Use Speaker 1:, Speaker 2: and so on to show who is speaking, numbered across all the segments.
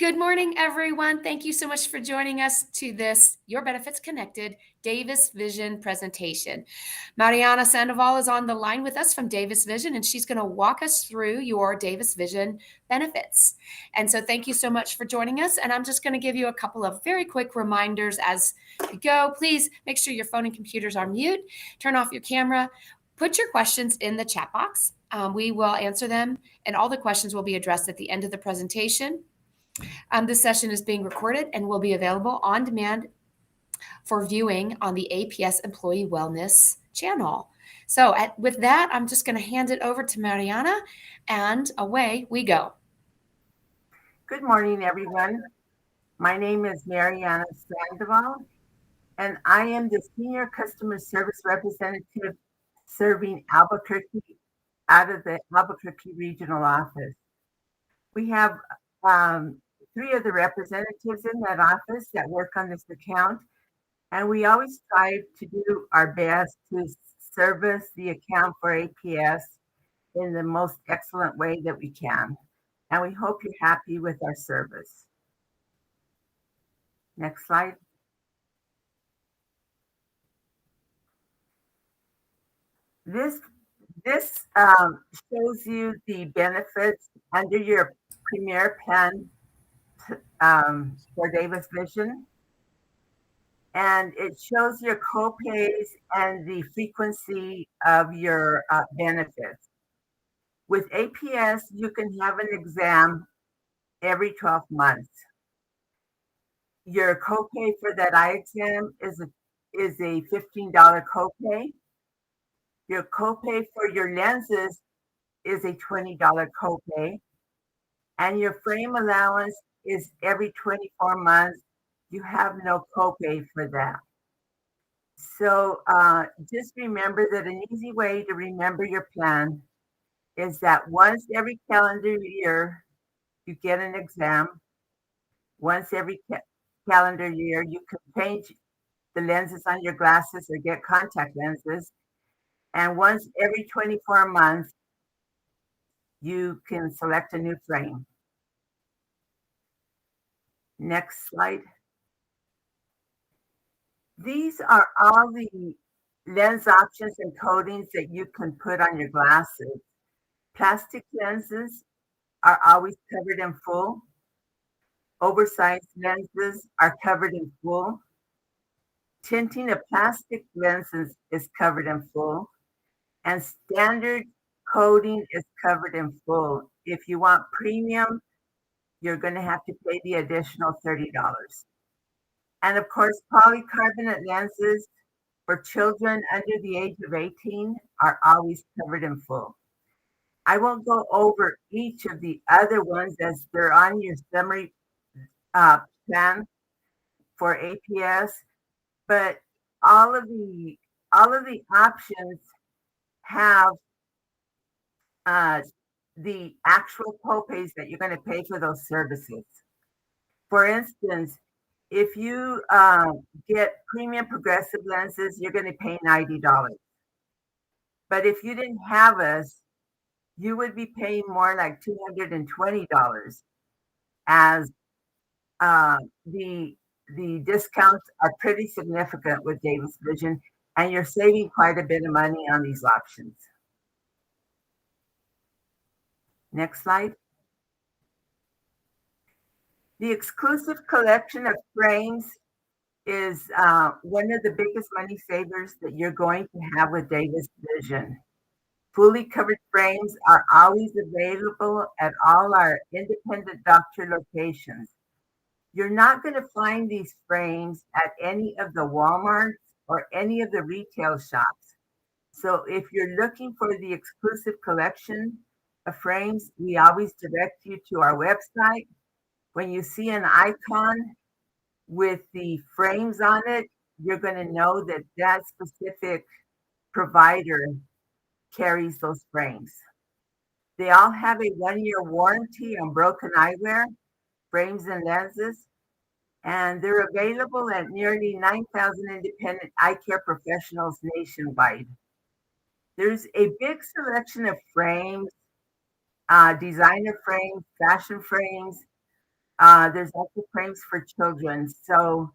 Speaker 1: Good morning, everyone. Thank you so much for joining us to this Your Benefits Connected Davis Vision presentation. Mariana Sandoval is on the line with us from Davis Vision, and she's going to walk us through your Davis Vision benefits. And so thank you so much for joining us. And I'm just going to give you a couple of very quick reminders as we go. Please make sure your phone and computers are mute, turn off your camera, put your questions in the chat box. We will answer them, and all the questions will be addressed at the end of the presentation. This session is being recorded and will be available on demand for viewing on the APS Employee Wellness channel. So with that, I'm just going to hand it over to Mariana, and away we go.
Speaker 2: Good morning, everyone. My name is Mariana Sandoval, and I am the Senior Customer Service Representative serving Albuquerque out of the Albuquerque Regional Office. We have 3 of the representatives in that office that work on this account, and we always strive to do our best to service the account for APS in the most excellent way that we can. And we hope you're happy with our service. Next slide. This shows you the benefits under your Premier plan for Davis Vision. And it shows your copays and the frequency of your benefits. With APS, you can have an exam every 12 months. Your copay for that eye exam is a $15 copay. Your copay for your lenses is a $20 copay. And your frame allowance is every 24 months. You have no copay for that. So just remember that an easy way to remember your plan is that once every calendar year, you get an exam. Once every calendar year, you can change the lenses on your glasses or get contact lenses. And once every 24 months, you can select a new frame. Next slide. These are all the lens options and coatings that you can put on your glasses. Plastic lenses are always covered in full. Oversized lenses are covered in full. Tinting of plastic lenses is covered in full. And standard coating is covered in full. If you want premium, you're going to have to pay the additional $30. And of course, polycarbonate lenses for children under the age of 18 are always covered in full. I won't go over each of the other ones as they're on your summary plan for APS, but all of the options have the actual copays that you're going to pay for those services. For instance, if you get premium progressive lenses, you're going to pay $90. But if you didn't have us, you would be paying more like $220, as the discounts are pretty significant with Davis Vision, and you're saving quite a bit of money on these options. Next slide. The exclusive collection of frames is one of the biggest money savers that you're going to have with Davis Vision. Fully covered frames are always available at all our independent doctor locations. You're not going to find these frames at any of the Walmarts or any of the retail shops. So if you're looking for the exclusive collection of frames, we always direct you to our website. When you see an icon with the frames on it, you're going to know that that specific provider carries those frames. They all have a 1-year warranty on broken eyewear, frames, and lenses, and they're available at nearly 9,000 independent eye care professionals nationwide. There's a big selection of frames, designer frames, fashion frames, There's also frames for children. So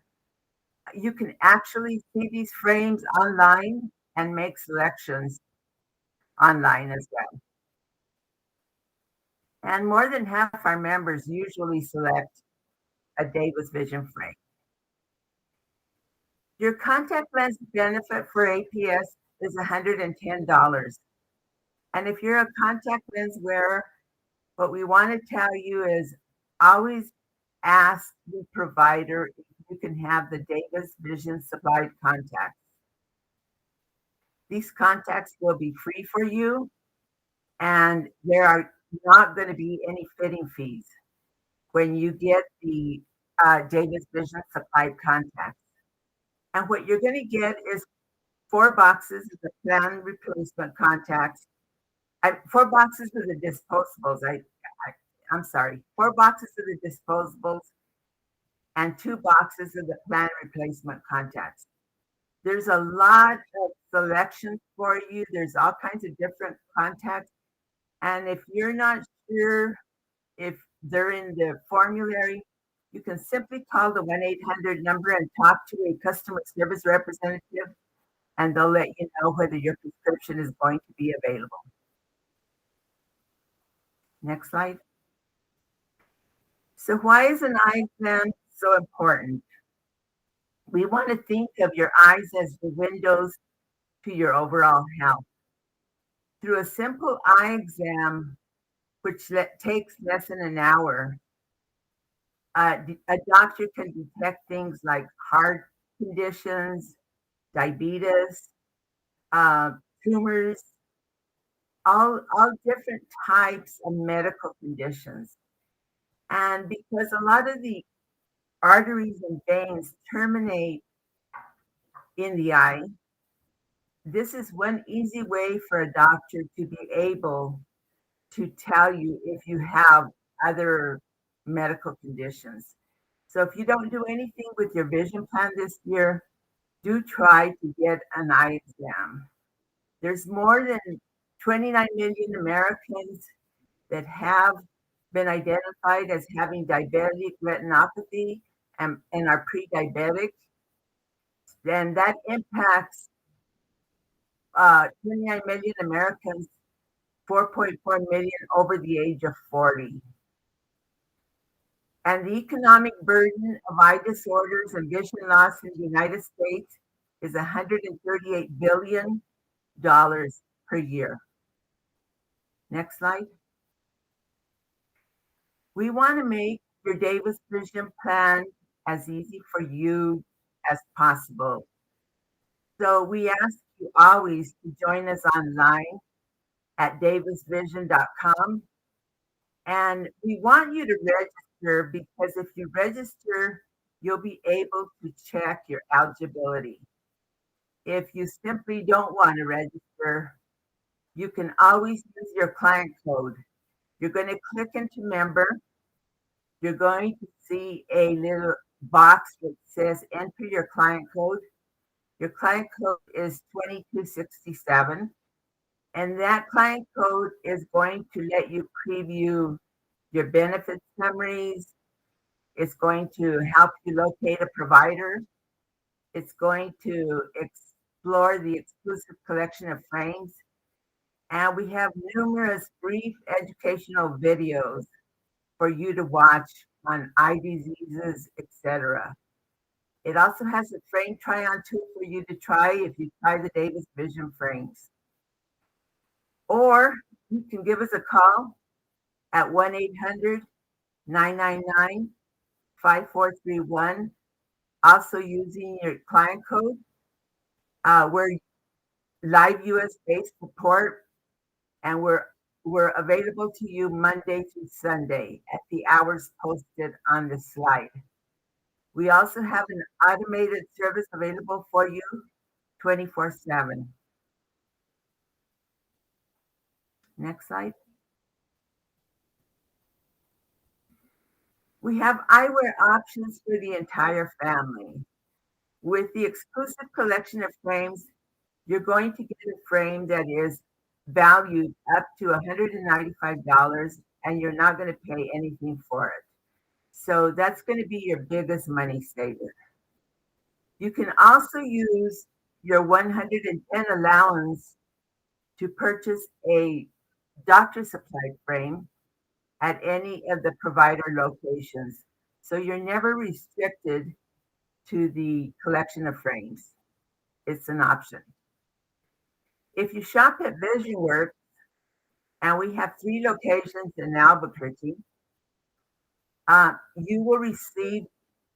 Speaker 2: you can actually see these frames online and make selections online as well. And more than half our members usually select a Davis Vision frame. Your contact lens benefit for APS is $110. And if you're a contact lens wearer, what we want to tell you is always ask the provider if you can have the Davis Vision supplied contacts. These contacts will be free for you, and there are not going to be any fitting fees when you get the Davis Vision supplied contacts. And what you're going to get is 4 boxes of the plan replacement contacts. 4 boxes of the disposables. I'm sorry, 4 boxes of the disposables and 2 boxes of the plan replacement contacts. There's a lot of selections for you. There's all kinds of different contacts. And if you're not sure if they're in the formulary, you can simply call the 1-800 number and talk to a customer service representative, and they'll let you know whether your prescription is going to be available. Next slide. So why is an eye exam so important? We want to think of your eyes as the windows to your overall health. Through a simple eye exam, which takes less than an hour, a doctor can detect things like heart conditions, diabetes, tumors, all different types of medical conditions. And because a lot of the arteries and veins terminate in the eye, this is one easy way for a doctor to be able to tell you if you have other medical conditions. So if you don't do anything with your vision plan this year, do try to get an eye exam. There's more than 29 million Americans that have been identified as having diabetic retinopathy and are pre-diabetic. Then that impacts 29 million Americans, 4.4 million over the age of 40. And the economic burden of eye disorders and vision loss in the United States is $138 billion per year. Next slide. We want to make your Davis Vision plan as easy for you as possible. So we ask you always to join us online at davisvision.com. And we want you to register because if you register, you'll be able to check your eligibility. If you simply don't want to register, you can always use your client code. You're going to click into member. You're going to see a little box that says enter your client code. Your client code is 2267. And that client code is going to let you preview your benefit summaries. It's going to help you locate a provider. It's going to explore the exclusive collection of frames. And we have numerous brief educational videos for you to watch on eye diseases, etc. It also has a frame try-on tool for you to try if you try the Davis Vision frames. Or you can give us a call at 1-800-999-5431, also using your client code. We're live US-based support, and we're available to you Monday through Sunday at the hours posted on the slide. We also have an automated service available for you 24/7. Next slide. We have eyewear options for the entire family. With the exclusive collection of frames, you're going to get a frame that is valued up to $195, and you're not going to pay anything for it. So that's going to be your biggest money saver. You can also use your 110 allowance to purchase a doctor supplied frame at any of the provider locations. So you're never restricted to the collection of frames. It's an option. If you shop at VisionWorks, and we have 3 locations in Albuquerque, you will receive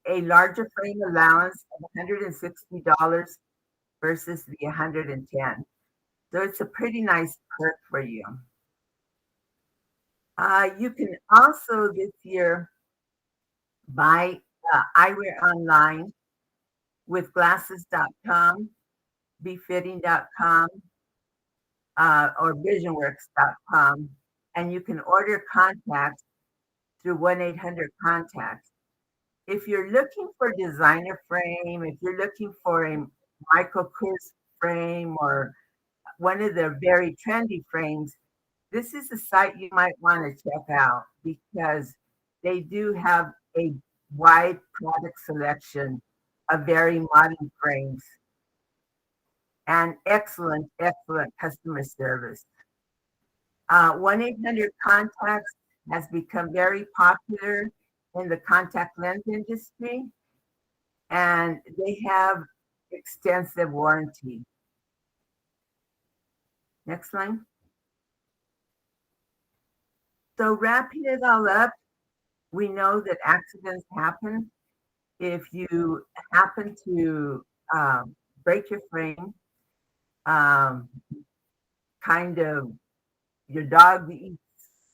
Speaker 2: a larger frame allowance of $160 versus the 110. So it's a pretty nice perk for you. You can also this year buy eyewear online with glasses.com, befitting.com, or visionworks.com, and you can order contacts through 1-800-CONTACTS. If you're looking for designer frame, if you're looking for a Michael Kors frame or one of the very trendy frames, this is a site you might want to check out because they do have a wide product selection of very modern frames and excellent customer service. 1-800-CONTACTS has become very popular in the contact lens industry, and they have extensive warranty. Next line. So wrapping it all up, we know that accidents happen. If you happen to break your frame, kind of your dog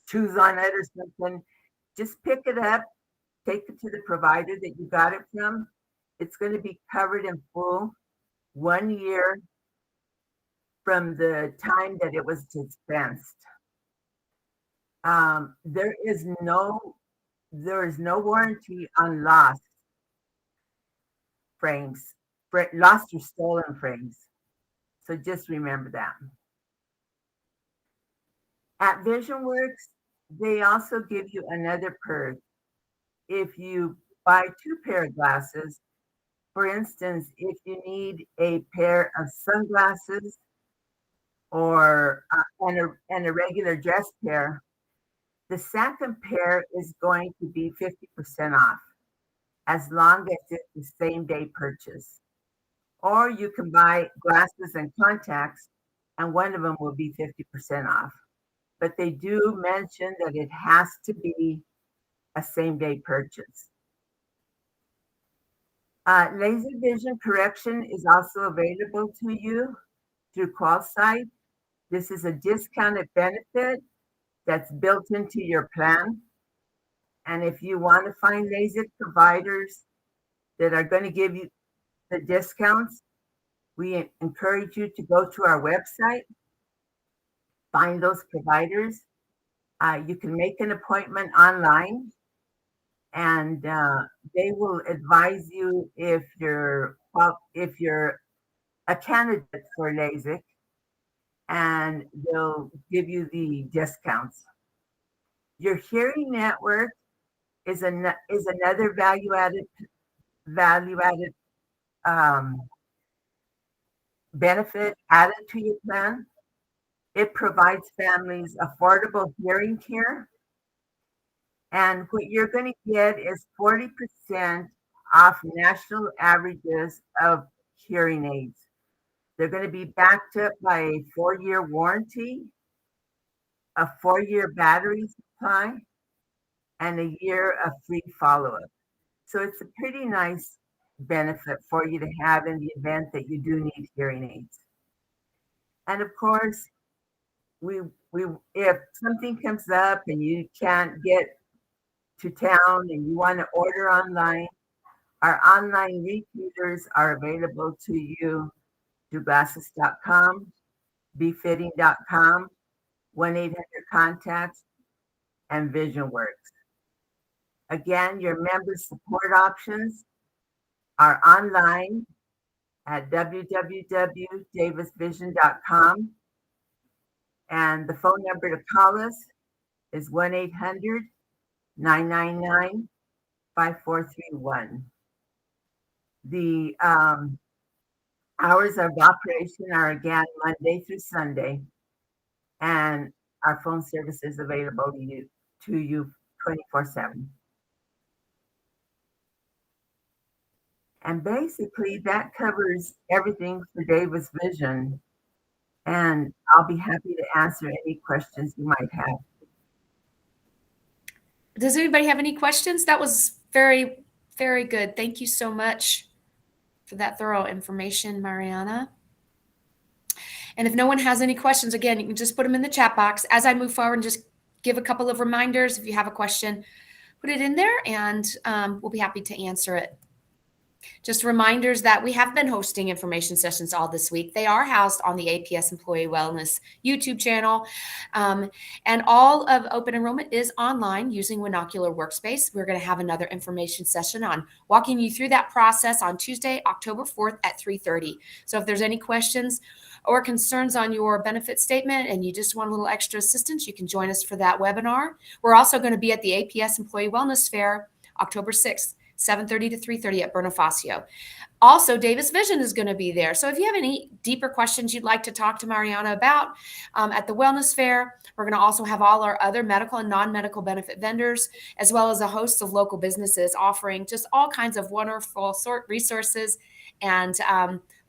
Speaker 2: chews on it or something, just pick it up, take it to the provider that you got it from. It's going to be covered in full 1 year from the time that it was dispensed. There is no warranty on lost frames, lost or stolen frames. So just remember that. At VisionWorks, they also give you another perk. If you buy 2 pair of glasses, for instance, if you need a pair of sunglasses or and a regular dress pair, the second pair is going to be 50% off as long as it's the same day purchase. Or you can buy glasses and contacts, and one of them will be 50% off. But they do mention that it has to be a same day purchase. Laser vision correction is also available to you through QualSight. This is a discounted benefit that's built into your plan. And if you want to find LASIK providers that are going to give you the discounts, we encourage you to go to our website, find those providers. You can make an appointment online, and they will advise you if you're a candidate for LASIK, and they'll give you the discounts. Your hearing network is another value-added benefit added to your plan. It provides families affordable hearing care. And what you're going to get is 40% off national averages of hearing aids. They're going to be backed up by a 4-year warranty, a 4-year battery supply, and a year of free follow-up. So it's a pretty nice benefit for you to have in the event that you do need hearing aids. And of course, we if something comes up and you can't get to town and you want to order online, our online repeaters are available to you through glasses.com, befitting.com, 1-800-CONTACTS, and VisionWorks. Again, your member support options are online at www.davisvision.com. And the phone number to call us is 1-800-999-3999. 5431. The hours of operation are again Monday through Sunday, and our phone service is available to you 24/7. And basically, that covers everything for Davis Vision. And I'll be happy to answer any questions you might have.
Speaker 1: Does anybody have any questions? That was very, very good. Thank you so much for that thorough information, Mariana. And if no one has any questions, again, you can just put them in the chat box. As I move forward, and just give a couple of reminders. If you have a question, put it in there, and we'll be happy to answer it. Just reminders that we have been hosting information sessions all this week. They are housed on the APS Employee Wellness YouTube channel. And all of open enrollment is online using Winocular Workspace. We're going to have another information session on walking you through that process on Tuesday, October 4th at 3:30. So if there's any questions or concerns on your benefit statement and you just want a little extra assistance, you can join us for that webinar. We're also going to be at the APS Employee Wellness Fair October 6th. 7:30 to 3:30 at Bonifacio. Also, Davis Vision is going to be there. So if you have any deeper questions you'd like to talk to Mariana about at the Wellness Fair, we're going to also have all our other medical and non-medical benefit vendors, as well as a host of local businesses offering just all kinds of wonderful resources and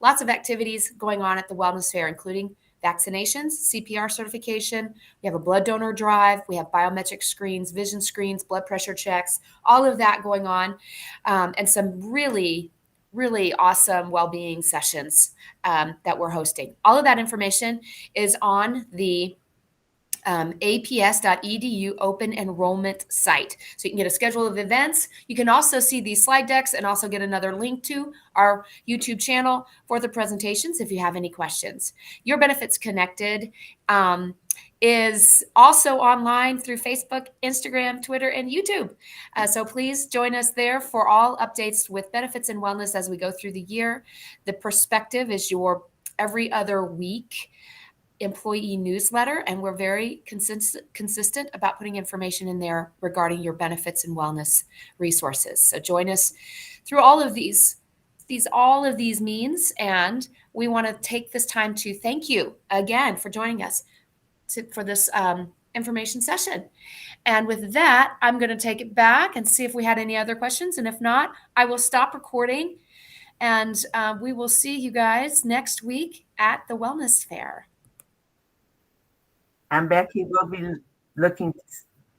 Speaker 1: lots of activities going on at the Wellness Fair, including vaccinations, CPR certification. We have a blood donor drive. We have biometric screens, vision screens, blood pressure checks, all of that going on, and some really, really awesome well-being sessions that we're hosting. All of that information is on the aps.edu open enrollment site. So you can get a schedule of events. You can also see these slide decks and also get another link to our YouTube channel for the presentations if you have any questions. Your Benefits Connected is also online through Facebook, Instagram, Twitter, and YouTube. So please join us there for all updates with benefits and wellness as we go through the year. The Perspective is your every other week employee newsletter, and we're very consistent about putting information in there regarding your benefits and wellness resources. So join us through all of these means, and we want to take this time to thank you again for joining us for this information session. And with that, I'm going to take it back and see if we had any other questions, and if not, I will stop recording, and we will see you guys next week at the Wellness Fair.
Speaker 2: And Becky will be looking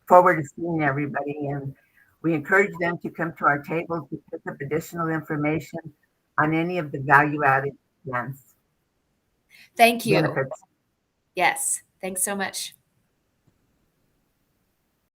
Speaker 2: forward to seeing everybody, and we encourage them to come to our table to pick up additional information on any of the value-added plans.
Speaker 1: Thank you.
Speaker 2: Benefits.
Speaker 1: Yes. Thanks so much.